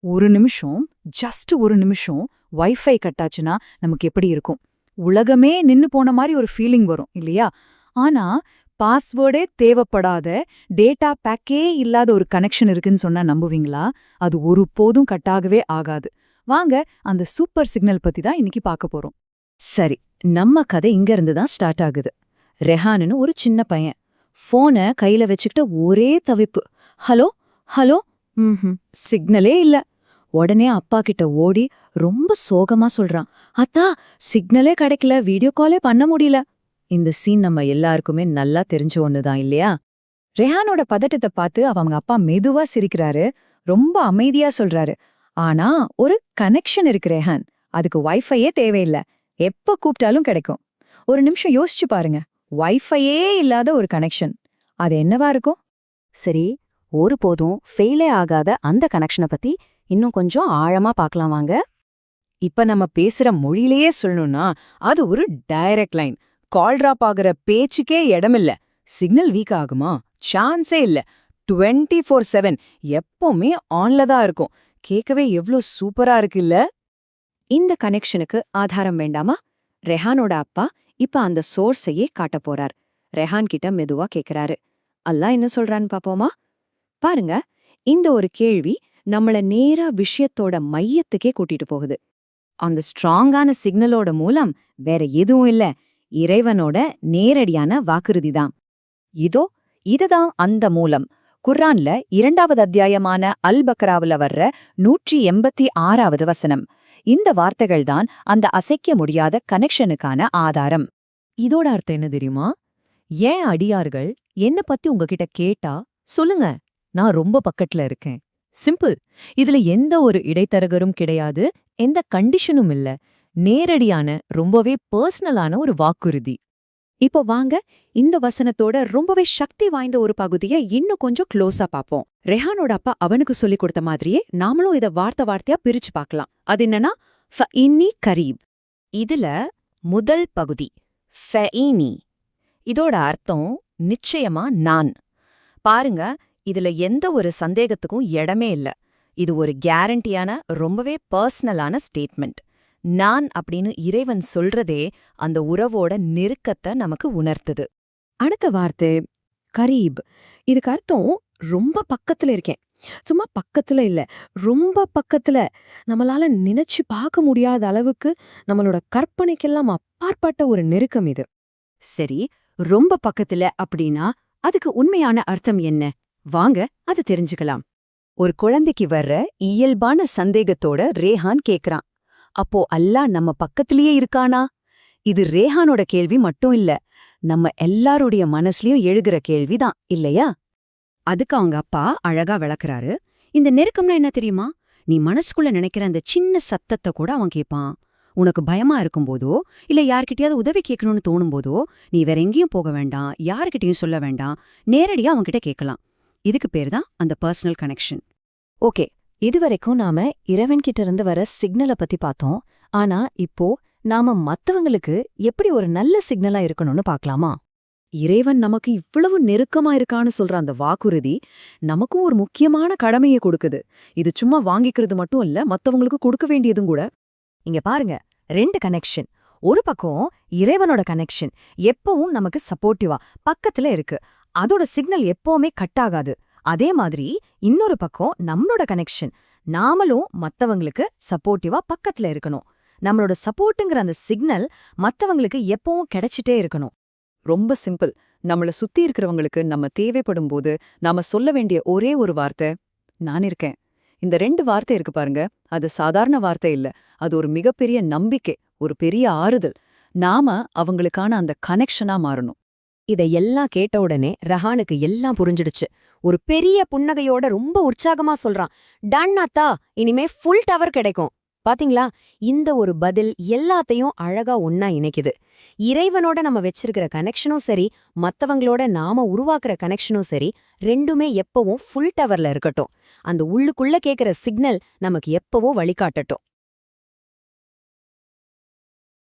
ஒரு நிமிஷம், ஜஸ்ட் ஒரு நிமிஷம் வைஃபை கட்டாச்சுன்னா நமக்கு எப்படி இருக்கும்? உலகமே நின்னு போன மாதிரி ஒரு ஃபீலிங் வரும் இல்லையா? ஆனா பாஸ்வேர்டே தேவைப்படாத, டேட்டா பேக்கே இல்லாத ஒரு கனெக்ஷன் இருக்குன்னு சொன்னா நம்புவீங்களா? அது ஒருபோதும் கட்டாகவே ஆகாது. வாங்க அந்த சூப்பர் சிக்னல் பத்தி தான் இன்னைக்கு பார்க்க போறோம். சரி, நம்ம கதை இங்க இருந்து தான் ஸ்டார்ட் ஆகுது. ரெஹான்னு ஒரு சின்ன பையன் போன கையில வச்சுக்கிட்ட ஒரே தவிப்பு. Hello hello. சிக்னலே இல்ல. உடனே அப்பா கிட்ட ஓடி ரொம்ப சோகமா சொல்றான், அத்தா சிக்னலே கிடைக்கல, வீடியோ காலே பண்ண முடியல. இந்த சீன் நம்ம எல்லாருக்குமே நல்லா தெரிஞ்ச ஒண்ணுதான் இல்லையா? ரெஹானோட பதட்டத்தை பார்த்து அவங்க அப்பா மெதுவா சிரிக்கிறாரு, ரொம்ப அமைதியா சொல்றாரு, ஆனா ஒரு கனெக்ஷன் இருக்கு ரெஹான், அதுக்கு வைஃபையே தேவையில்லை, எப்ப கூப்பிட்டாலும் கிடைக்கும். ஒரு நிமிஷம் யோசிச்சு பாருங்க, வைஃபையே இல்லாத ஒரு கனெக்ஷன், அது என்னவா இருக்கும்? சரி, ஒருபோதும் ஃபெயிலே ஆகாத அந்த கனெக்ஷனை பத்தி இன்னும் கொஞ்சம் ஆழமா பார்க்கலாம் வாங்க. இப்ப நம்ம பேசுற மொழியிலேயே சொல்லணும்னா அது ஒரு டைரக்ட் லைன். கால் டிராப் ஆகுற பேச்சுக்கே இடமில்ல. சிக்னல் வீக் ஆகுமா? சான்ஸே இல்ல. 24/7 எப்பவுமே ஆன்ல தான் இருக்கும். கேட்கவே எவ்ளோ சூப்பரா இருக்கு இல்ல? இந்த கனெக்ஷனுக்கு ஆதாரம் வேண்டாமா? ரெஹானோட அப்பா இப்ப அந்த சோர்ஸையே காட்ட போறார். ரெஹான் கிட்ட மெதுவா கேக்குறாரு, அல்லாஹ் என்ன சொல்றான்னு பாப்போமா? பாருங்க, இந்த ஒரு கேள்வி நம்மள நேரா விஷயத்தோட மையத்துக்கே கூட்டிட்டு போகுது. அந்த ஸ்ட்ராங்கான சிக்னலோட மூலம் வேற எதுவும் இல்ல, இறைவனோட நேரடியான வாக்குறுதி தான். இதோ இதுதான் அந்த மூலம். குர்ஆன்ல 2வது அத்தியாயமான அல் பக்ராவுல வர்ற 186வது வசனம். இந்த வார்த்தைகள் தான் அந்த அசைக்க முடியாத கனெக்ஷனுக்கான ஆதாரம். இதோட அர்த்தம் என்ன தெரியுமா? ஏன் அடியார்கள் என்ன பத்தி உங்ககிட்ட கேட்டா சொல்லுங்க, நான் ரொம்ப பக்கத்துல இருக்கேன். சிம்பிள். இதுல எந்த ஒரு இடைத்தரகரும் கிடையாது, எந்த கண்டிஷனும் இல்ல. நேரடியான, ரொம்பவே பர்சனலான ஒரு வாக்குறுதி. இப்போ வாங்க இந்த வசனத்தோட ரொம்பவே சக்தி வாய்ந்த ஒரு பகுதியை இன்னும் கொஞ்சம் க்ளோஸா பாப்போம். ரெஹானோட அப்பா அவனுக்கு சொல்லி கொடுத்த மாதிரியே நாமளும் இத வார்த்தை வார்த்தையா பிரிச்சு பார்க்கலாம். அது என்னன்னா, ஃபஇன்னி கரீப். இதுல முதல் பகுதி ஃபஇனி, இதோட அர்த்தம் நிச்சயமா நான். பாருங்க, இதுல எந்த ஒரு சந்தேகத்துக்கும் இடமே இல்ல. இது ஒரு கேரண்டியான, ரொம்பவே பர்சனலான ஸ்டேட்மெண்ட். நான் அப்படின்னு இறைவன் சொல்றதே அந்த உறவோட நெருக்கத்தை நமக்கு உணர்த்துது. அடுத்த வார்த்தை கரீப். இதுக்கு அர்த்தம் ரொம்ப பக்கத்துல இருக்கேன். சும்மா பக்கத்துல இல்ல, ரொம்ப பக்கத்துல. நம்மளால நினைச்சு பார்க்க முடியாத அளவுக்கு, நம்மளோட கற்பனைக்கெல்லாம் அப்பாற்பட்ட ஒரு நெருக்கம் இது. சரி, ரொம்ப பக்கத்துல அப்படின்னா அதுக்கு உண்மையான அர்த்தம் என்ன? வாங்க அது தெரிஞ்சுக்கலாம். ஒரு குழந்தைக்கு வர்ற இயல்பான சந்தேகத்தோட ரேஹான் கேக்குறான், அப்போ அல்லாஹ் நம்ம பக்கத்திலேயே இருக்கானா? இது ரேஹானோட கேள்வி மட்டும் இல்ல, நம்ம எல்லாருடைய மனசுலயும் எழுகிற கேள்விதான் இல்லையா? அதுக்கு அவங்க அப்பா அழகா விளக்குறாரு. இந்த நெருக்கம்னா என்ன தெரியுமா? நீ மனசுக்குள்ள நினைக்கிற அந்த சின்ன சத்தத்தை கூட அவன் கேட்பான். உனக்கு பயமா இருக்கும்போதோ, இல்ல யார்கிட்டயாவது உதவி கேட்கணும்னு தோணும்போதோ, நீ வேற எங்கேயும் போக வேண்டாம், யார்கிட்டயும் சொல்ல வேண்டாம், நேரடியா அவன்கிட்ட கேட்கலாம். இதுக்கு பேர் தான் அந்த பர்சனல் கனெக்ஷன். ஓகே, இதுவரைக்கும் நாம இறைவன்கிட்ட இருந்து வர சிக்னலை பத்தி பார்த்தோம். ஆனா இப்போ நாம மத்தவங்களுக்கு எப்படி ஒரு நல்ல சிக்னலா இருக்கணும்னு பார்க்கலாமா? இறைவன் நமக்கு இவ்வளவு நெருக்கமா இருக்கான்னு சொல்ற அந்த வாக்குறுதி நமக்கும் ஒரு முக்கியமான கடமையை கொடுக்குது. இது சும்மா வாங்கிக்கிறது மட்டும் இல்ல, மத்தவங்களுக்கு கொடுக்க வேண்டியதும் கூட. இங்க பாருங்க, 2 கனெக்ஷன். ஒரு பக்கம் இறைவனோட கனெக்ஷன் எப்பவும் நமக்கு சப்போர்ட்டிவா பக்கத்துல இருக்கு, அதோட சிக்னல் எப்பவுமே கட் ஆகாது. அதே மாதிரி இன்னொரு பக்கம் நம்மளோட கனெக்ஷன், நாமளும் மத்தவங்களுக்கு சப்போர்ட்டிவா பக்கத்துல இருக்கணும். நம்மளோட சப்போர்ட்டுங்கிற அந்த சிக்னல் மத்தவங்களுக்கு எப்பவும் கிடைச்சிட்டே இருக்கணும். ரொம்ப சிம்பிள். நம்மள சுத்தி இருக்கிறவங்களுக்கு நம்ம தேவைப்படும் போது நாம சொல்ல வேண்டிய ஒரே ஒரு வார்த்தை, நான் இருக்கேன். இந்த 2 வார்த்தை இருக்கு பாருங்க, அது சாதாரண வார்த்தை இல்ல, அது ஒரு மிகப்பெரிய நம்பிக்கை, ஒரு பெரிய ஆறுதல். நாம அவங்களுக்கான அந்த கனெக்ஷனா மாறணும். இதையெல்லாம் கேட்ட உடனே ரஹானுக்கு எல்லாம் புரிஞ்சிடுச்சு. ஒரு பெரிய புன்னகையோட ரொம்ப உற்சாகமா சொல்றான், டன் அத்தா, இனிமே ஃபுல் டவர் கிடைக்கும். பாத்தீங்களா, இந்த ஒரு பதில் எல்லாத்தையும் அழகா ஒன்னா இணைக்குது. இறைவனோட நம்ம வச்சிருக்கிற கனெக்ஷனும் சரி, மத்தவங்களோட நாம உருவாக்குற கனெக்ஷனும் சரி, ரெண்டுமே எப்பவும் ஃபுல் டவர்ல இருக்கட்டும். அந்த உள்ளுக்குள்ள கேக்குற சிக்னல் நமக்கு எப்பவோ வழிகாட்டட்டும்.